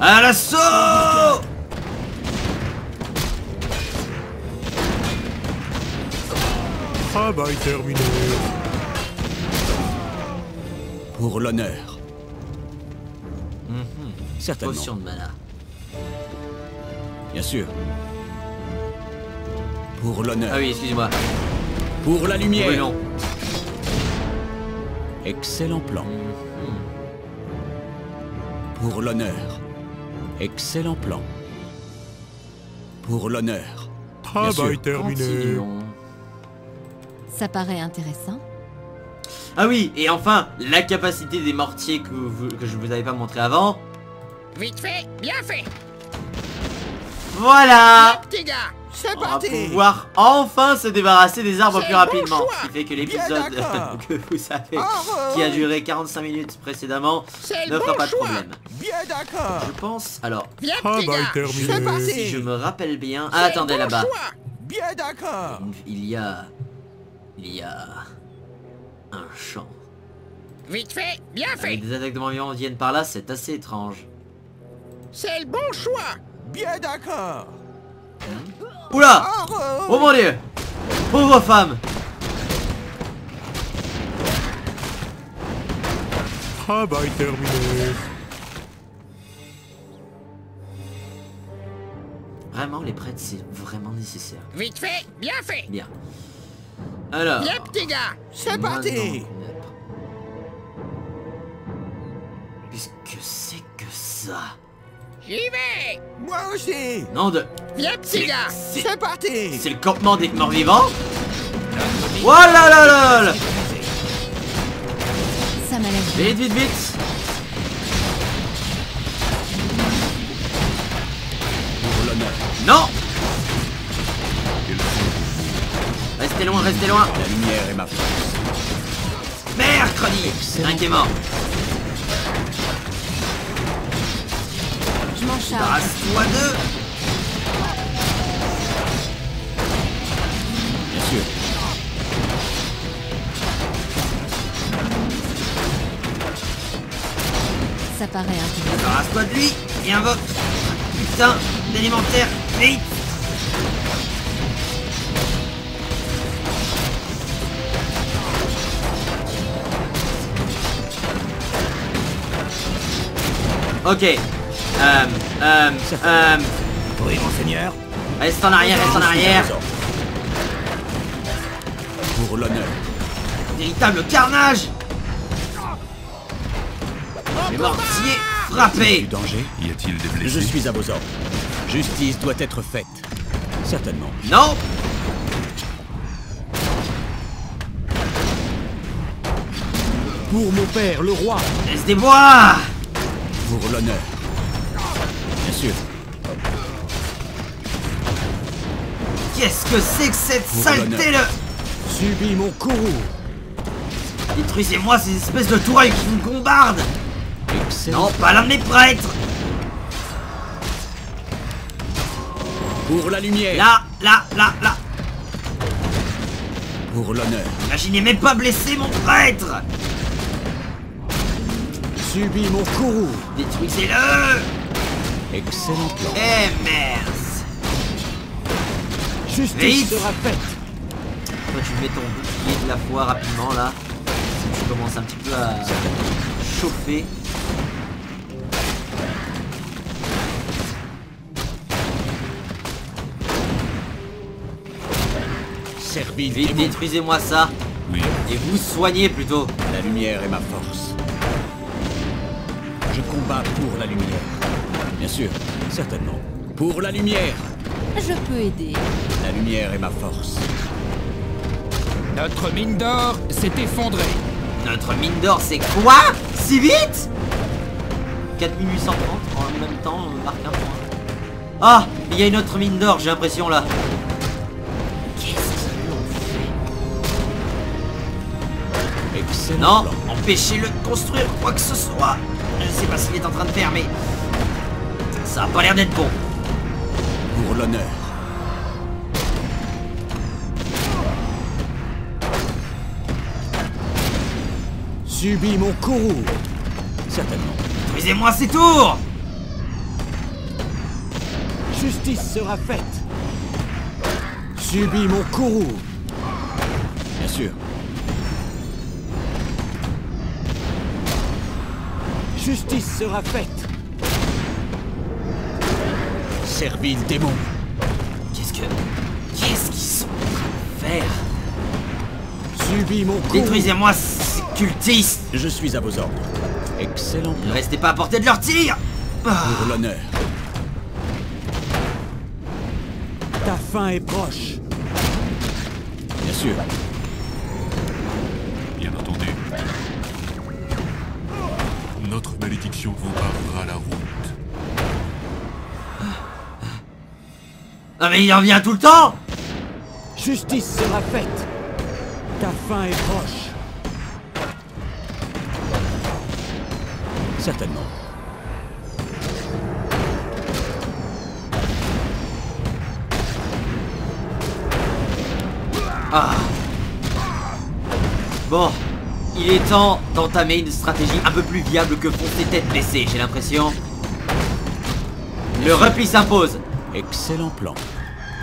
À l'assaut! Travail terminé. Pour l'honneur. Certainement. Potion de mana. Bien sûr. Pour l'honneur. Ah oui, excusez-moi. Pour la lumière. Brûlons. Excellent plan. Pour l'honneur. Excellent plan. Pour l'honneur. Bien Travail sûr. terminé. Continuons. Ça paraît intéressant. Ah oui, et enfin, la capacité des mortiers que je vous avais pas montré avant. Vite fait, bien fait. Voilà! Petit gars, c'est On va parti. pouvoir enfin se débarrasser des arbres C'est plus le bon rapidement. choix. Ce qui fait que Bien l'épisode d'accord. que vous savez, Ah, qui a duré 45 minutes précédemment, C'est ne le fera bon pas de choix. problème. Bien d'accord. Je pense... Alors, Viens, Travail petit gars, terminé. c'est parti. si je me rappelle bien... C'est Ah, le attendez, bon là-bas. choix. Bien d'accord. Il y a un champ. Vite fait, bien fait. Avec des attaques de morts vivants viennent par là, c'est assez étrange. C'est le bon choix. Bien d'accord. Oula! Oh mon dieu! Pauvre femme! Travail terminé. Vraiment, les prêtres, c'est vraiment nécessaire. Vite fait, bien fait. Bien. Alors... Bien, petit gars, c'est maintenant parti. qu'on est- Qu'est-ce que c'est que ça? J'y vais. Moi aussi. Non de... Viens, petit gars, c'est parti. C'est le campement des morts vivants? Voilà là là là! Ça m'a l'air Vite, vite, vite! Pour l'honneur. Non! Restez loin, restez loin! La lumière est ma force. Mercredi! Un qui est mort! Je m'en charge. Barrasse-toi d'eux! Bien sûr. Ça paraît intéressant. Barrasse-toi de lui! Et invoque! Putain d'élémentaire! Vite! Ok. Oui, monseigneur. Reste en arrière, reste en arrière! Pour l'honneur. Véritable carnage! Les mortiers frappés! Du danger. Y a-t-il des blessés? Je suis à vos ordres. Justice doit être faite. Certainement. Non! Pour mon père, le roi. Laisse des bois! Pour l'honneur. Bien sûr. Qu'est-ce que c'est que cette Pour saleté l'honneur. le... Subis mon courroux. Détruisez-moi ces espèces de tourelles qui me bombardent! Excellent. Non, pas l'un de mes prêtres! Pour la lumière. Là, là, là, là! Pour l'honneur. Imaginez même pas blesser mon prêtre! Subis mon courroux. Détruisez-le! Excellent plan. Eh merde! Justice Vite. sera faite. Toi tu mets ton bouclier de la foi rapidement là. Tu commences un petit peu à chauffer. Servi Vite, démon. détruisez-moi ça! Oui. Et vous soignez plutôt! La lumière est ma force. Je combats pour la lumière. Bien sûr, certainement. Pour la lumière. Je peux aider. La lumière est ma force. Notre mine d'or s'est effondrée. Notre mine d'or c'est quoi? Si vite? 4830 en même temps, on marque un point. Ah! Il y a une autre mine d'or, j'ai l'impression là. Qu'est-ce qu'ils l'ont fait? Excellent Non, plan. empêchez-le de construire quoi que ce soit. Je sais pas ce qu'il est en train de faire, mais ça a pas l'air d'être bon. Pour l'honneur. Subis mon courroux. Certainement. Détruisez-moi ces tours! Justice sera faite. Subis mon courroux. Bien sûr. Justice sera faite. Servile démon. Qu'est-ce qu'ils sont en train de faire? Subis mon courroux. Détruisez-moi ces cultistes! Je suis à vos ordres. Excellent Ne plan. restez pas à portée de leur tir! Ah. Pour l'honneur. Ta fin est proche. Bien sûr. Bien entendu. Notre malédiction vous barrera la route. Ah mais il en vient tout le temps! Justice sera faite. Ta fin est proche. Certainement. Ah. Bon, il est temps d'entamer une stratégie un peu plus viable que foncer tête baissée, j'ai l'impression. Le repli s'impose. Excellent plan.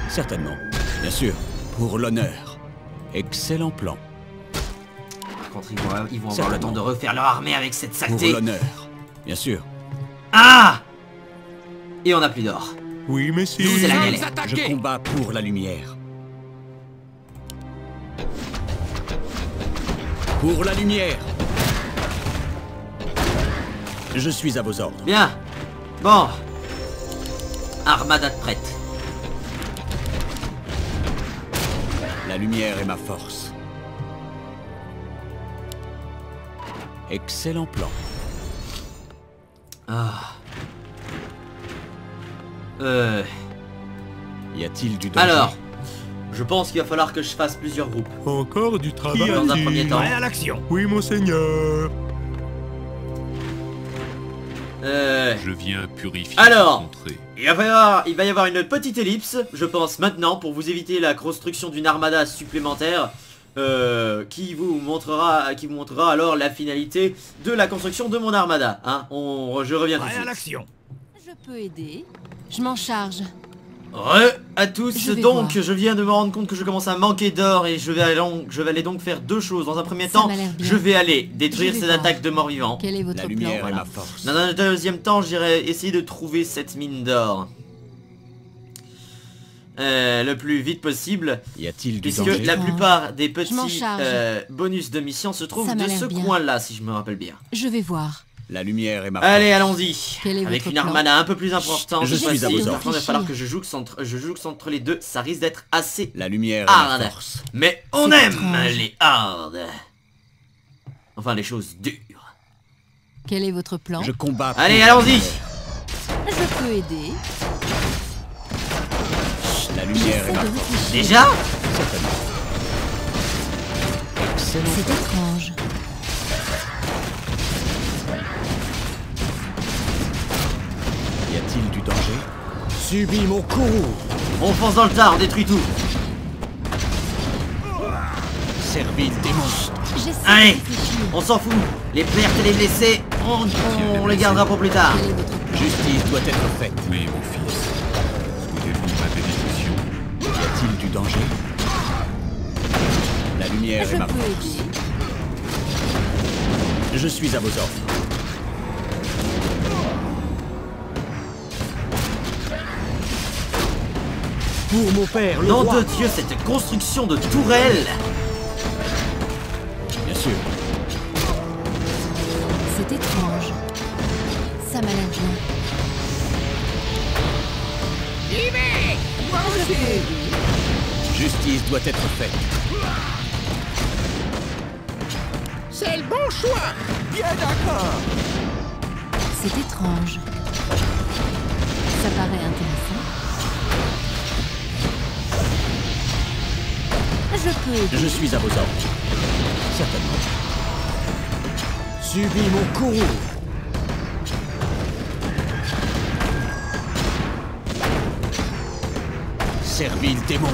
Certainement. Bien sûr. Pour l'honneur. Excellent plan. Par contre, ils vont avoir le temps de refaire leur armée avec cette Pour saleté. l'honneur. Bien sûr. Ah! Et on n'a plus d'or. Oui, Nous, messieurs. c'est la Sommes galère. Je attaqués. combats pour la lumière. Pour la lumière. Je suis à vos ordres. Bien. Bon. Armada de prête. La lumière est ma force. Excellent plan. Ah. Y a-t-il du danger? Alors, je pense qu'il va falloir que je fasse plusieurs groupes. Encore du travail. Dans un premier temps. à l'action. Oui, monseigneur. Je viens purifier. Alors. cette contrée. Il va y avoir une petite ellipse, je pense maintenant, pour vous éviter la construction d'une armada supplémentaire. Qui vous montrera alors la finalité de la construction de mon armada. Hein, je reviens tout de suite. l'action. Je peux aider. Je m'en charge. À tous, Je vais donc voir. je viens de me rendre compte que je commence à manquer d'or et je vais aller donc faire deux choses. Dans un premier Ça temps, m'a l'air bien. je vais aller détruire Je vais ces voir. attaques de morts-vivants. Quel est votre La plan? lumière est voilà. ma force. Dans un deuxième temps, j'irai essayer de trouver cette mine d'or. Le plus vite possible. Y a-t-il du Puisque danger? la plupart des Je m'en petits charge. bonus de mission se trouvent Ça m'a de l'air ce bien. coin-là, si je me rappelle bien. Je vais voir. La lumière est ma Allez, force. allons-y. Quel est Avec votre une plan? armada un peu plus importante. Je cette suis à fois-ci. vos Par ordres. contre, il va falloir que je joue entre les deux. Ça risque d'être assez La lumière est ma hard. force. Mais on C'est aime étrange. les hard. Enfin, les choses dures. Quel est votre plan? Je combats. pour Allez, la allons-y. lumière. Je peux aider. La lumière J'essaie est ma de force. réfléchir. Déjà? Certainement. Excellent. C'est étrange. Y a-t-il du danger? Subis mon courroux. On fonce dans le tas, on détruit tout. Servile démon. J'essaie Allez. de réfléchir. On s'en fout. Les pertes et les blessés, on les gardera pour plus tard. Quel est votre plan? Justice doit être faite. Oui, mon fils. Souhaitez-vous ma bénédiction? Y a-t-il du danger? La lumière Je est ma peux force. aider. Je suis à vos ordres. Pour mon père, le Nom roi. de Dieu, cette construction de tourelles. Bien sûr. C'est étrange. Ça m'a l'air bien. J'y vais. Moi Je peux aussi. aider. Justice doit être faite. C'est le bon choix. Bien d'accord. C'est étrange. Ça paraît intéressant. Je peux aider. Je suis à vos ordres. Certainement. Subis mon courroux. Servile démon.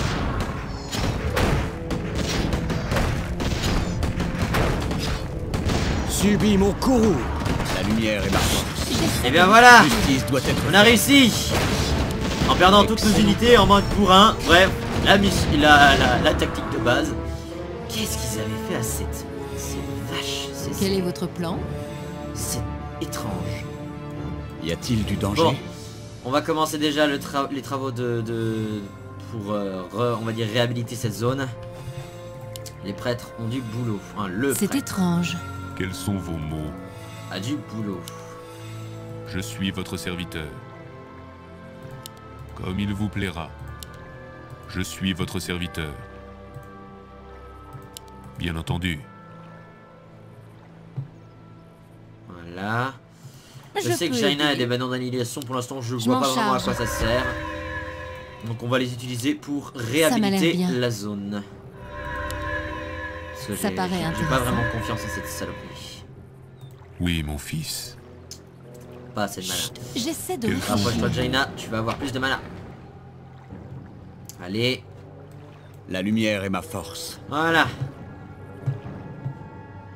Subis mon courroux. La lumière est ma force. Et bien voilà, Justice doit être on a réussi. En perdant toutes nos unités en mode bourrin. Bref, la tactique de base. Qu'est-ce qu'ils avaient fait à cette vache? Quel est votre plan? C'est étrange. Y a-t-il du danger? Bon, on va commencer déjà les travaux pour on va dire réhabiliter cette zone. Les prêtres ont du boulot. Enfin, c'est prêtre étrange. Quels sont vos mots? a du boulot. Je suis votre serviteur. Comme il vous plaira. Je suis votre serviteur. Bien entendu. Voilà. Je sais que Jaina a des bâtons d'annihilation. Pour l'instant, je vois pas vraiment à quoi ça sert. Donc on va les utiliser pour réhabiliter la zone. Parce que ça paraît intéressant. J'ai pas vraiment confiance en cette saloperie. Oui, mon fils. Pas assez de mana. J'essaie de... Rapproche-toi de Jaina, tu vas avoir plus de mana. Allez. La lumière est ma force. Voilà.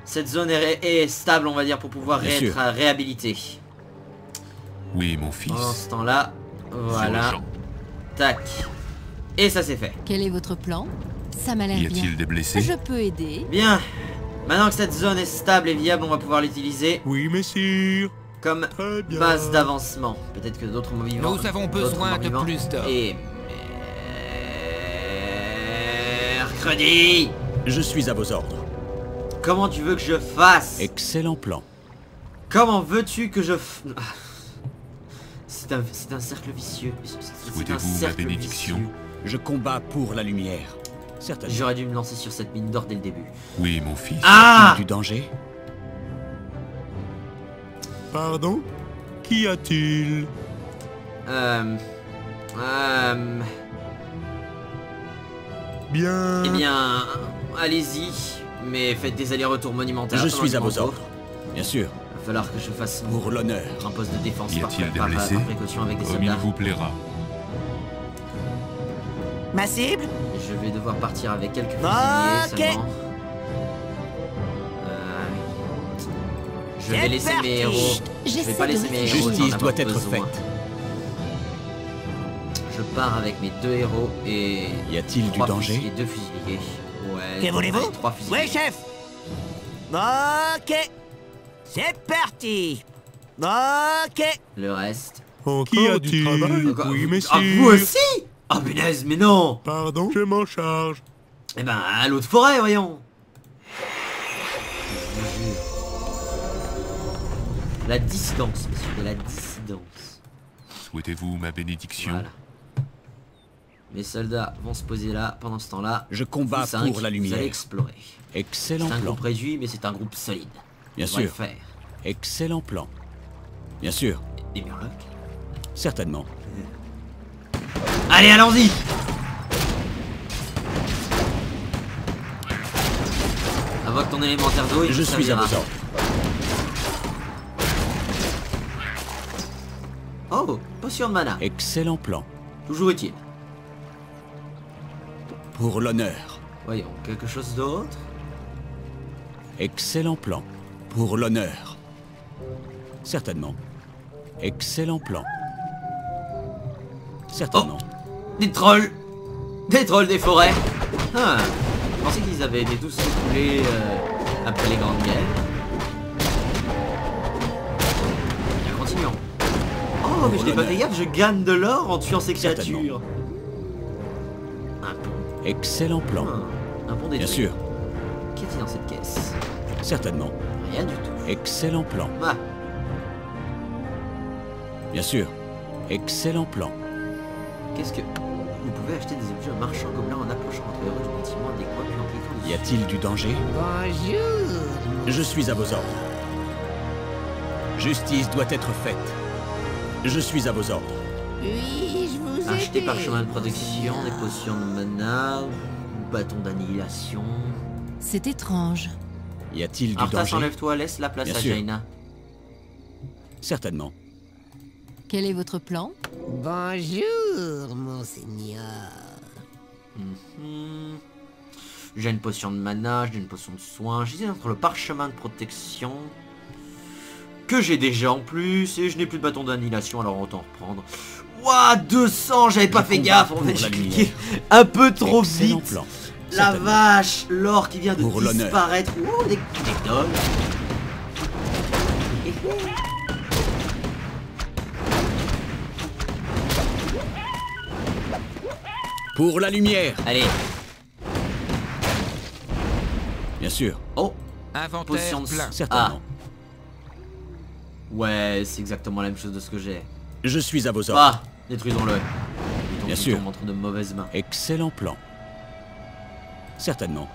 Cette zone est stable, on va dire, pour pouvoir être réhabilitée. Oui, mon fils. Pendant ce temps-là, voilà. Tac. Et ça c'est fait. Quel est votre plan? Ça m'a l'air bien. Y a-t-il des blessés? Je peux aider. Bien. Maintenant que cette zone est stable et viable, on va pouvoir l'utiliser. Oui, messire. Comme base d'avancement. Peut-être que d'autres vivants. Nous avons besoin de plus d'hommes. Et mercredi. Je suis à vos ordres. Comment tu veux que je fasse? Excellent plan. Comment veux-tu que je C'est un cercle vicieux. Souhaitez-vous ma bénédiction? Je combats pour la lumière. Certainement. J'aurais dû me lancer sur cette mine d'or dès le début. Oui, mon fils. Ah! Du danger? Pardon? Qu'y a-t-il? Bien. Eh bien, allez-y, mais faites des allers-retours monumentaux. Je suis à vos ordres. Bien sûr. Il va falloir que je fasse pour l'honneur un poste de défense y a-t-il des blessés? par précaution avec des Comme soldats. il vous plaira. Ma cible? Je vais devoir partir avec quelques fusiliers seulement. Je vais laisser mes héros. Je vais pas laisser mes héros. Justice doit être faite. Je pars avec mes 2 héros et... Y a-t-il du danger? 2 fusiliers. Ouais. Que voulez-vous? 3 fusiliers. Oui, chef. Ok. C'est parti. Ok. Le reste. Qu'y a-t-il? Oui, messire. Ah, vous aussi? Ah, punaise, mais non. Pardon, je m'en charge. Eh ben, à l'autre forêt, voyons. La dissidence, monsieur, de la dissidence. Souhaitez-vous ma bénédiction? Voilà. Mes soldats vont se poser là, pendant ce temps-là. Je combats pour la lumière. Vous allez explorer. Excellent plan. C'est un plan. groupe réduit, mais c'est un groupe solide. Bien On va le sûr. faire. Excellent plan. Bien sûr. Des murlocs? Certainement. Allez, allons-y! Invoque ton élémentaire d'eau et je suis à vos ordres. Oh, potion de mana. Excellent plan. Toujours utile. Pour l'honneur. Voyons, quelque chose d'autre? Excellent plan. Pour l'honneur. Certainement. Excellent plan. Certainement. Des trolls! Des trolls des forêts! Ah, je pensais qu'ils avaient été tous écoulés après les grandes guerres. Bien, continuons. Oh, mais je n'ai pas fait gaffe, je gagne de l'or en tuant ces créatures. Un pont. Excellent plan. Un pont détruit. Bien sûr. Qu'y a-t-il dans cette caisse? Certainement. Rien du tout. Excellent plan. Ah. Bien sûr. Excellent plan. Qu'est-ce que... Vous pouvez acheter des objets marchands gobelins en approchant votre héros du bâtiment adéquat puis en cliquant dessus. Y a-t-il du danger? Bonjour. Je suis à vos ordres. Justice doit être faite. Je suis à vos ordres. Puis-je vous Acheter aider, par chemin de protection, des monseigneur? potions de mana, bâton d'annihilation. C'est étrange. Y a-t-il du Arthas, danger? enlève-toi, laisse la place Bien à sûr. Jaina. Certainement. Quel est votre plan? Bonjour, monseigneur. J'ai une potion de mana, j'ai une potion de soin. J'hésite entre le parchemin de protection que j'ai déjà en plus, et je n'ai plus de bâton d'annihilation, alors autant reprendre. Ouah, 200, j'avais pas fait gaffe, en fait, j'ai cliqué un peu trop Excellent vite. plan. La Certainement. vache, l'or qui vient de Pour l'honneur. disparaître. Ouh, des dolls. Pour la lumière. Allez, Bien sûr. oh, Inventaire potion de plein. Certainement. ouais, c'est exactement la même chose de ce que j'ai. Je suis à vos ordres. Ah, détruisons-le. Bien sûr. Tombe entre de mauvaises mains. Excellent plan. Certainement.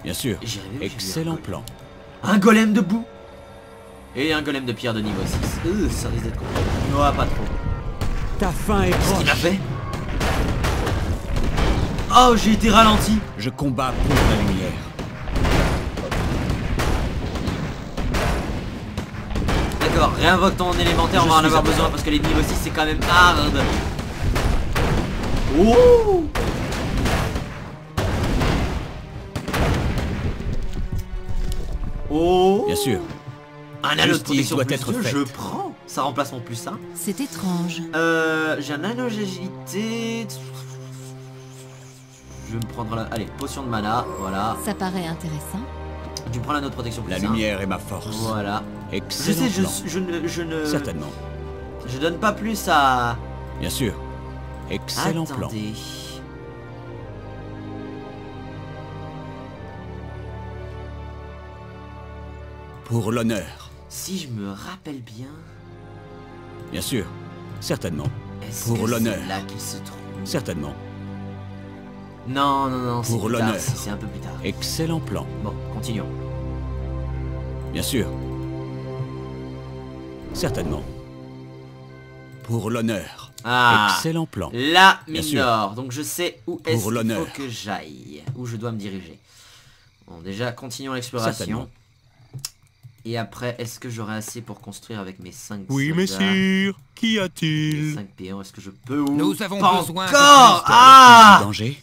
Bien sûr. J'ai rêvé que j'ai vu Excellent un plan. Un golem de boue. Et un golem de pierre de niveau 6. Ça risque d'être compliqué. Non, pas trop. Ta fin est Qu'est-ce qu'il proche. a fait? Oh, j'ai été ralenti. Je combats pour la lumière. D'accord, réinvoque ton élémentaire, on Je va en suis avoir à besoin bord. parce que les niveaux 6 c'est quand même hard. Oh, oh. Bien sûr. Un anneau de Justice protection doit plus être 2, faite. je prends. Ça remplace mon plus 1. C'est étrange. J'ai un anneau d'agilité. Je vais me prendre la... Allez, potion de mana, voilà. Ça paraît intéressant. Tu prends l'anneau de protection plus La 1. lumière est ma force. Voilà. Je Excellent sais, plan. je ne... Certainement. Je donne pas plus à... Bien sûr. Excellent plan. Attendez. Pour l'honneur. Si je me rappelle bien... Bien sûr. Certainement. Est-ce Pour que l'honneur. c'est là qu'il se trouve? Certainement. Non, non, non, c'est Pour plus tard, l'honneur. c'est un peu plus tard. Excellent plan. Bon, continuons. Bien sûr. Certainement. Pour l'honneur. Ah, Excellent plan. la Bien mine sûr. d'or. Donc je sais où est-ce qu'il faut l'honneur. que j'aille. Où je dois me diriger. Bon, déjà, continuons l'exploration. Certainement. Et après, est-ce que j'aurai assez pour construire avec mes 5 Oui, soldats, messire. Qu'y les a-t-il? 5 péons? Est-ce que je peux ou Nous avons pas besoin de encore? plus d'or. Ah Danger.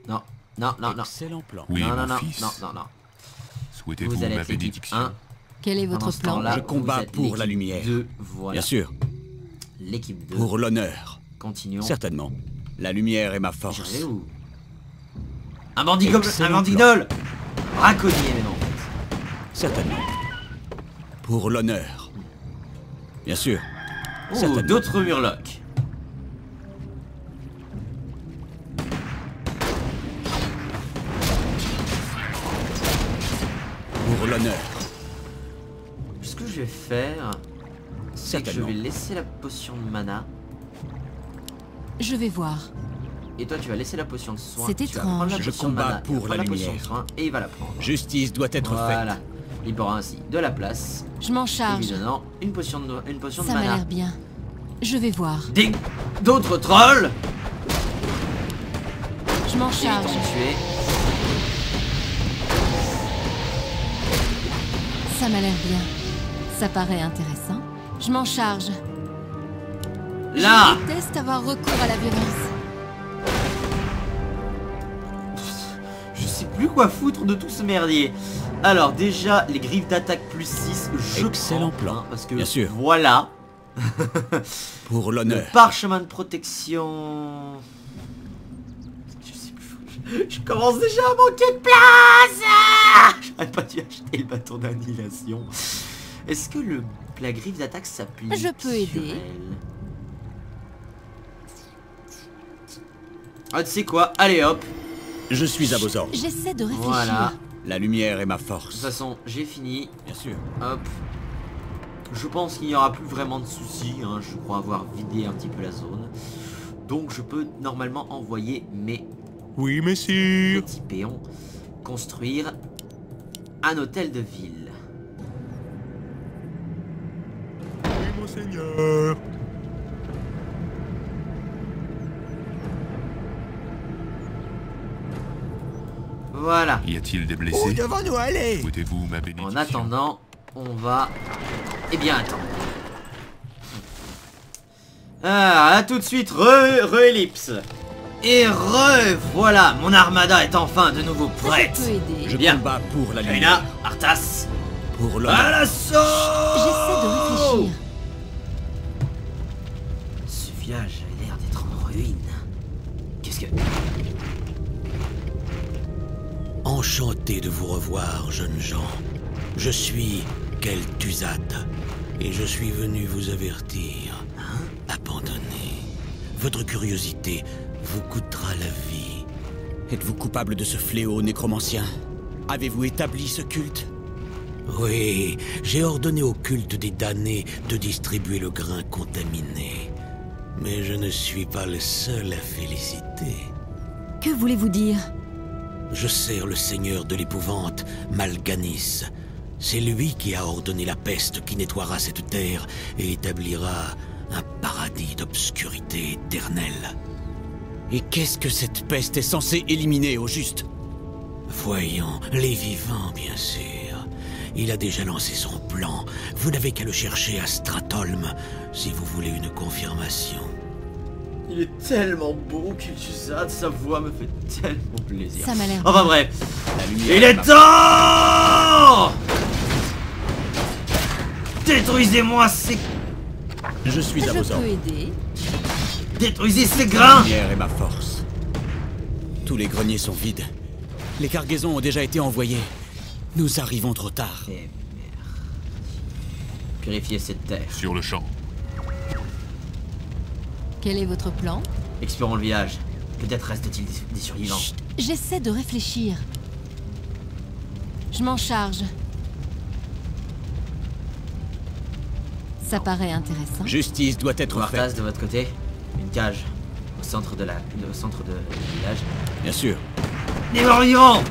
Non, non, non, non. Excellent plan. Oui, non, non, mon non, fils. non, non, non. Souhaitez-vous Vous allez ma être l'équipe bénédiction? 1. Quel est Pendant votre ce plan? temps-là, Je combats vous êtes pour la l'équipe lumière. 2, voilà. Bien sûr. L'équipe 2. Pour l'honneur. Continuons. Certainement. La lumière est ma force. J'allais où? Un bandit comme un Excellent bandit plan. gnoll. Braconnier même en fait. Certainement. Pour l'honneur. Bien sûr. Oh, Certainement. d'autres murlocs. Pour l'honneur. Ce que je vais faire, c'est que je Certainement. vais laisser la potion de mana. Je vais voir. Et toi tu vas laisser la potion de soin. C'est Tu vas étrange. prendre la Je potion de combats mana, il va pour prendre la potion de lumière. soin et il va la prendre. Justice doit être Voilà. faite. Il aura ainsi de la place. Je m'en Et charge. lui donnant une potion de Ça m'a mana. l'air bien. Je vais voir. D'autres trolls. Je m'en Et ils charge. t'ont tué. Ça m'a l'air bien. Ça paraît intéressant. Je m'en charge. Là. Je déteste avoir recours à la violence. Je sais plus quoi foutre de tout ce merdier. Alors déjà, les griffes d'attaque plus 6, je Excellent prends, plan. hein, parce que Bien sûr. voilà. Pour Le l'honneur. parchemin de protection. Je sais plus. Je commence déjà à manquer de place. Ah, j'aurais pas dû acheter le bâton d'annihilation. Est-ce que la griffe d'attaque s'appuie Je peux sur aider. elle? Ah, tu sais quoi? Allez hop. Je suis à vos ordres. J'essaie de réfléchir. Voilà. La lumière est ma De toute force. façon, j'ai fini. Bien sûr. Hop. Je pense qu'il n'y aura plus vraiment de soucis. Hein. Je crois avoir vidé un petit peu la zone. Donc je peux normalement envoyer mes Oui, messire. petits péons construire un hôtel de ville. Oui, monseigneur. Voilà. Y a-t-il des Où blessés? devons-nous aller? Souhaitez-vous ma bénédiction? En attendant, on va... Eh bien, attends. Ah, à tout de suite, re-ellipse. Et voilà, mon armada est enfin de nouveau Je prête. peux aider. Je Bien. combats pour la Jaina, lumière. Arthas, Pour À l'honneur. l'assaut! J'essaie de réfléchir. Ce village a l'air d'être en ruine. Qu'est-ce que... Enchanté de vous revoir, jeunes gens. Je suis Kel'Thuzad, et je suis venu vous avertir. Abandonnez. Votre curiosité vous coûtera la vie. Êtes-vous coupable de ce fléau nécromancien? Avez-vous établi ce culte? Oui, j'ai ordonné au culte des damnés de distribuer le grain contaminé. Mais je ne suis pas le seul à féliciter. Que voulez-vous dire? Je sers le seigneur de l'épouvante, Mal'Ganis. C'est lui qui a ordonné la peste qui nettoiera cette terre et établira un paradis d'obscurité éternelle. Et qu'est-ce que cette peste est censée éliminer au juste? Voyons, les vivants, bien sûr. Il a déjà lancé son plan. Vous n'avez qu'à le chercher à Stratholme, si vous voulez une confirmation. Il est tellement beau, Kel'Thuzad, sa voix me fait tellement plaisir. Ça m'a l'air Enfin bref, La lumière il est ma- temps! Détruisez-moi ces... Je suis à Je vos peux ordres. aider. Détruisez ces La grains! lumière est ma force. Tous les greniers sont vides. Les cargaisons ont déjà été envoyées. Nous arrivons trop tard. Eh merde. Purifiez cette terre. Sur le champ. Quel est votre plan? Explorons le village. Peut-être reste-t-il des survivants. Chut, j'essaie de réfléchir. Je m'en charge. Ça paraît intéressant. Justice doit être Martas, faite. de votre côté, une cage au centre du village. Bien sûr. Des morts vivants!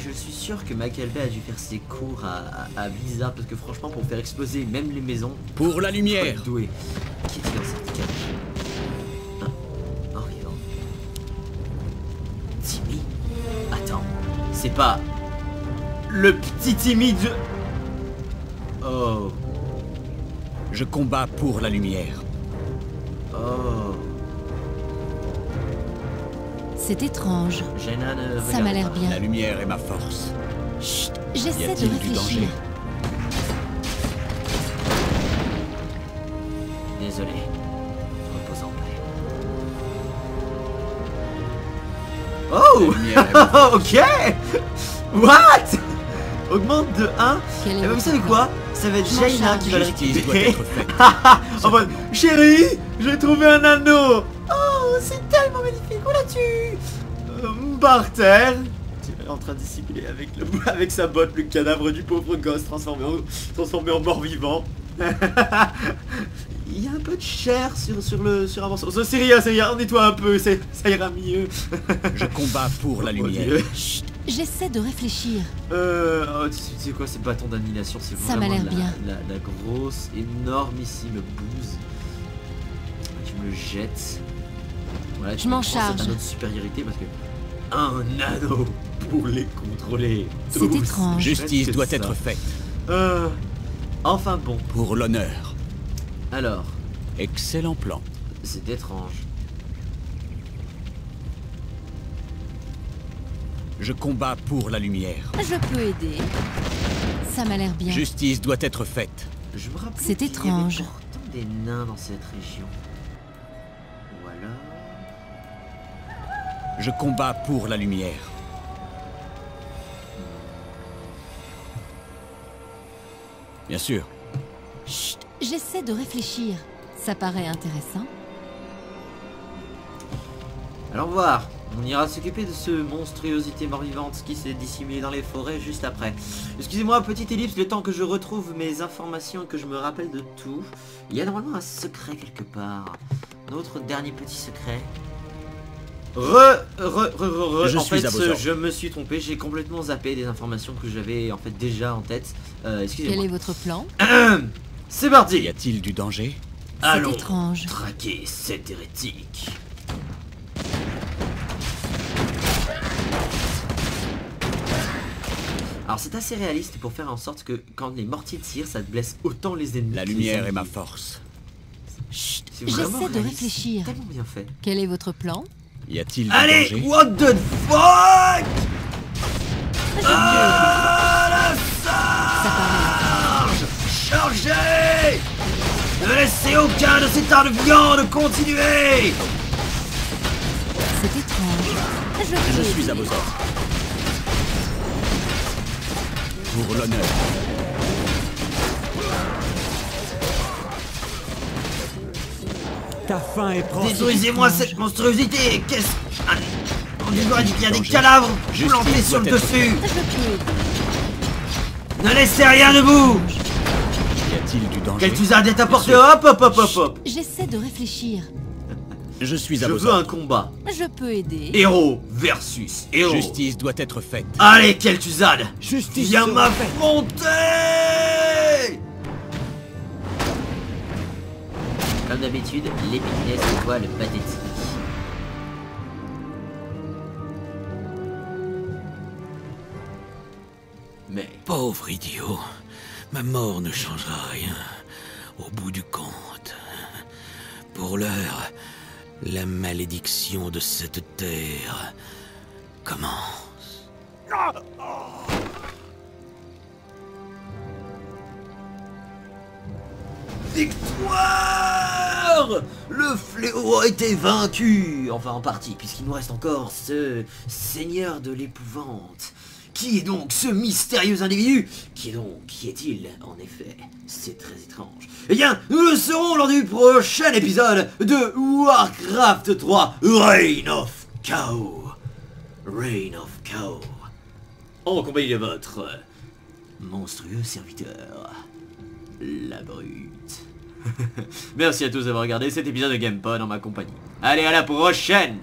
Je suis sûr que McAlvey a dû faire ses cours à Blizzard parce que franchement pour faire exploser même les maisons, Pour la faut lumière. être doué. Qui est-il dans cette cage? Un mort vivant. Timmy? Attends, c'est pas le petit Timmy de... Oh, Je combats pour la lumière. oh. C'est étrange. Jaina ne Ça regarde m'a l'air pas. bien. La lumière est ma force. Chut, Y j'essaie de a-t-il du réfléchir. danger? Désolé. Repose en paix. Oh! La lumière est ma force. Ok! What? Augmente de 1. Quel est Eh ben, vous votre savez plan? quoi? Ça va être Je m'en Jaina charge. qui va le Justice doit récupérer. être faite. En mode, chérie, j'ai trouvé un anneau. Oh, c'est tellement magnifique. Où l'as-tu? Par terre. Tu es en train de dissimuler avec sa botte le cadavre du pauvre gosse transformé en mort-vivant. Il y a un peu de chair sur un morceau. C'est rien, on nettoie un peu, ça ira mieux. Je combats pour la Oh mon lumière. Dieu. Chut, j'essaie de réfléchir. Oh, tu sais quoi, c'est bâton d'annihilation, c'est Ça m'a vraiment l'air bien. la grosse, énormissime bouse. Tu me le jettes. Voilà, tu Je m'en me prends charge. cet anneau de supériorité parce que un anneau pour les contrôler. C'est tous. étrange. Justice Presque doit ça. être faite. Enfin bon, Pour l'honneur. alors, Excellent plan. c'est étrange. Je combats pour la lumière. Je peux aider. Ça m'a l'air bien. Justice doit être faite. Je me rappelle C'est qu'il y avait étrange. pourtant des nains dans cette région. Ou alors... Je combats pour la lumière. Bien sûr. Chut, j'essaie de réfléchir. Ça paraît intéressant. Allons voir, on ira s'occuper de ce monstruosité mort-vivante qui s'est dissimulée dans les forêts juste après. Excusez-moi, petite ellipse, le temps que je retrouve mes informations et que je me rappelle de tout. Il y a normalement un secret quelque part. Notre dernier petit secret. Je En suis fait, à vos ordres. je me suis trompé, j'ai complètement zappé des informations que j'avais en fait déjà en tête. Quel Excusez-moi. est votre plan? C'est parti. Y a-t-il du danger? Allons étrange. traquer cet hérétique. Alors c'est assez réaliste pour faire en sorte que quand les mortiers tirent, ça blesse autant les ennemis. La que les lumière est ennemis. ma force. Chut, C'est vraiment j'essaie de réaliste, réfléchir. tellement bien fait. Quel est votre plan? Y a-t-il du Allez, danger? what the fuck? Ah, la charge! Chargez! Ne laissez aucun de ces tas de viande continuer! C'est étrange. Je suis à vos ordres. Pour l'honneur. Ta faim est proche. Détruisez-moi cette monstruosité! Qu'est-ce... On dirait qu'il y a des cadavres plantés sur le dessus! Ne laissez rien debout! Y a-t-il du danger? Quel Tuzad est apporté? Hop, hop, hop, hop, hop! J'essaie de réfléchir. Je suis à Je vos veux ordres. un combat. Je peux aider. Héros versus héros. Justice doit être faite. Allez, quel Tuzad! Justice Viens sera m'affronter! Comme d'habitude, l'épicness voit le pathétique. Mais... Pauvre idiot. Ma mort ne changera rien. Au bout du compte. Pour l'heure, la malédiction de cette terre commence. Victoire! Le fléau a été vaincu! Enfin en partie, puisqu'il nous reste encore ce seigneur de l'épouvante. Qui est donc ce mystérieux individu? Qui est-il? En effet, c'est très étrange. Eh bien, nous le saurons lors du prochain épisode de Warcraft 3 Reign of Chaos. Reign of Chaos. En compagnie de votre monstrueux serviteur, la brute. Merci à tous d'avoir regardé cet épisode de GamePod en ma compagnie. Allez, à la prochaine!